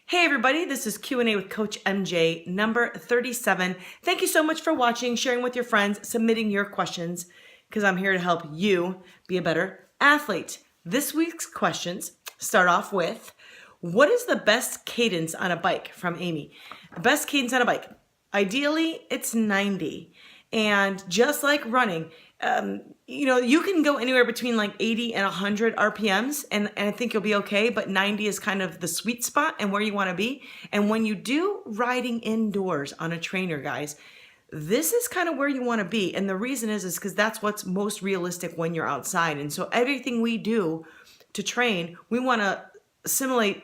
Hey everybody, this is Q&A with Coach MJ number 37. Thank you so much for watching, sharing with your friends, submitting your questions, because I'm here to help you be a better athlete. This week's questions start off with, what is the best cadence on a bike? From Amy. The best cadence on a bike. Ideally, it's 90. And just like running, you can go anywhere between like 80 and 100 RPMs, and I think you'll be okay, but 90 is kind of the sweet spot and where you want to be. And when you do riding indoors on a trainer, guys, this is kind of where you want to be. And the reason is because that's what's most realistic when you're outside. And so everything we do to train, we want to simulate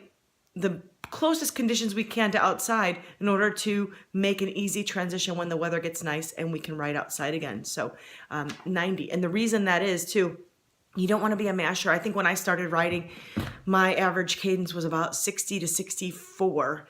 the closest conditions we can to outside in order to make an easy transition when the weather gets nice and we can ride outside again. So 90. And the reason that is too, you don't want to be a masher. I think when I started riding, my average cadence was about 60 to 64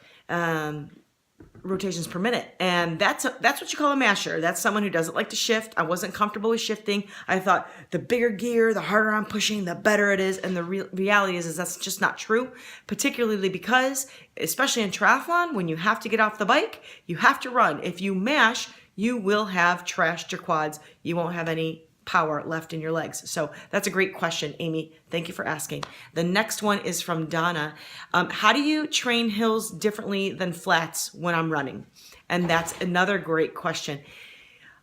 rotations per minute. And that's what you call a masher. That's someone who doesn't like to shift. I wasn't comfortable with shifting. I thought the bigger gear, the harder I'm pushing, the better it is. And the reality is that's just not true, particularly because, especially in triathlon, when you have to get off the bike, you have to run. If you mash, you will have trashed your quads. You won't have any power left in your legs. So that's a great question, Amy. Thank you for asking. The next one is from Donna. How do you train hills differently than flats when I'm running? And that's another great question.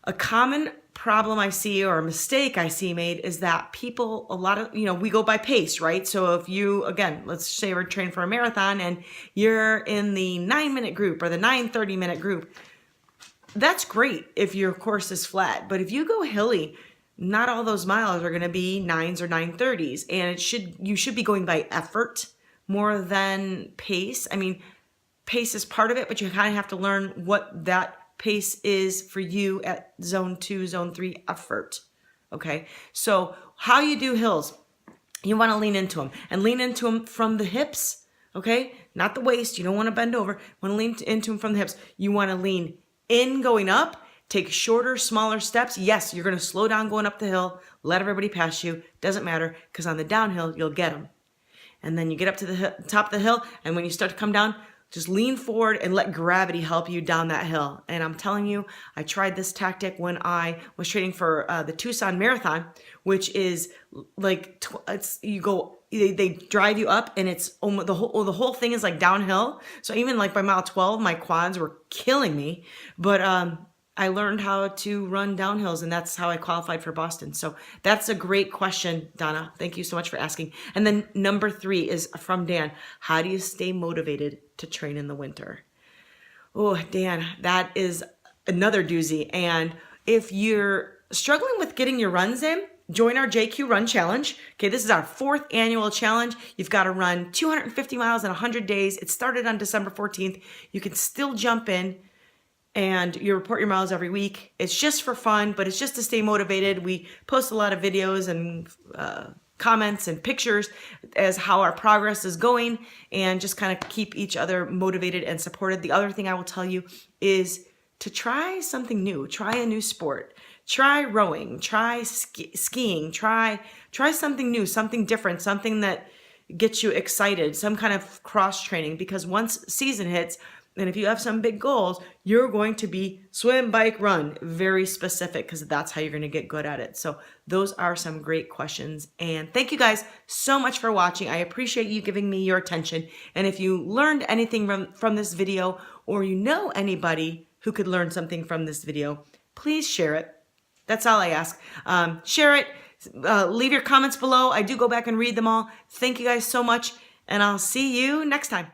A common problem I see, or a mistake I see made, is that people, we go by pace, right? So if you, again, let's say we're training for a marathon and you're in the 9-minute group or the 9:30-minute group, that's great if your course is flat. But if you go hilly, not all those miles are going to be 9s or 9:30s, and you should be going by effort more than pace. I mean, pace is part of it, but you kind of have to learn what that pace is for you at zone 2, zone 3 effort. Okay, so how you do hills, you want to lean into them, and lean into them from the hips. Okay, not the waist. You don't want to bend over. You want to lean into them from the hips. You want to lean in going up. Take shorter, smaller steps. Yes, you're going to slow down going up the hill. Let everybody pass you. Doesn't matter, because on the downhill, you'll get them. And then you get up to the top of the hill, and when you start to come down, just lean forward and let gravity help you down that hill. And I'm telling you, I tried this tactic when I was training for the Tucson Marathon, which is like, they drive you up, and it's almost the whole thing is like downhill. So even like by mile 12, my quads were killing me. But I learned how to run downhills, and that's how I qualified for Boston. So that's a great question, Donna. Thank you so much for asking. And then number 3 is from Dan. How do you stay motivated to train in the winter? Oh, Dan, that is another doozy. And if you're struggling with getting your runs in, join our JQ Run Challenge. Okay, this is our 4th annual challenge. You've got to run 250 miles in 100 days. It started on December 14th. You can still jump in, and you report your miles every week. It's just for fun, but it's just to stay motivated. We post a lot of videos and comments and pictures as how our progress is going, and just kind of keep each other motivated and supported. The other thing I will tell you is to try something new. Try a new sport. Try rowing. Try skiing. Try something new, something different, something that gets you excited, some kind of cross training, because once season hits, and if you have some big goals, you're going to be swim, bike, run, very specific, because that's how you're going to get good at it. So those are some great questions. And thank you guys so much for watching. I appreciate you giving me your attention. And if you learned anything from this video, or you know anybody who could learn something from this video, please share it. That's all I ask. Share it. Leave your comments below. I do go back and read them all. Thank you guys so much, and I'll see you next time.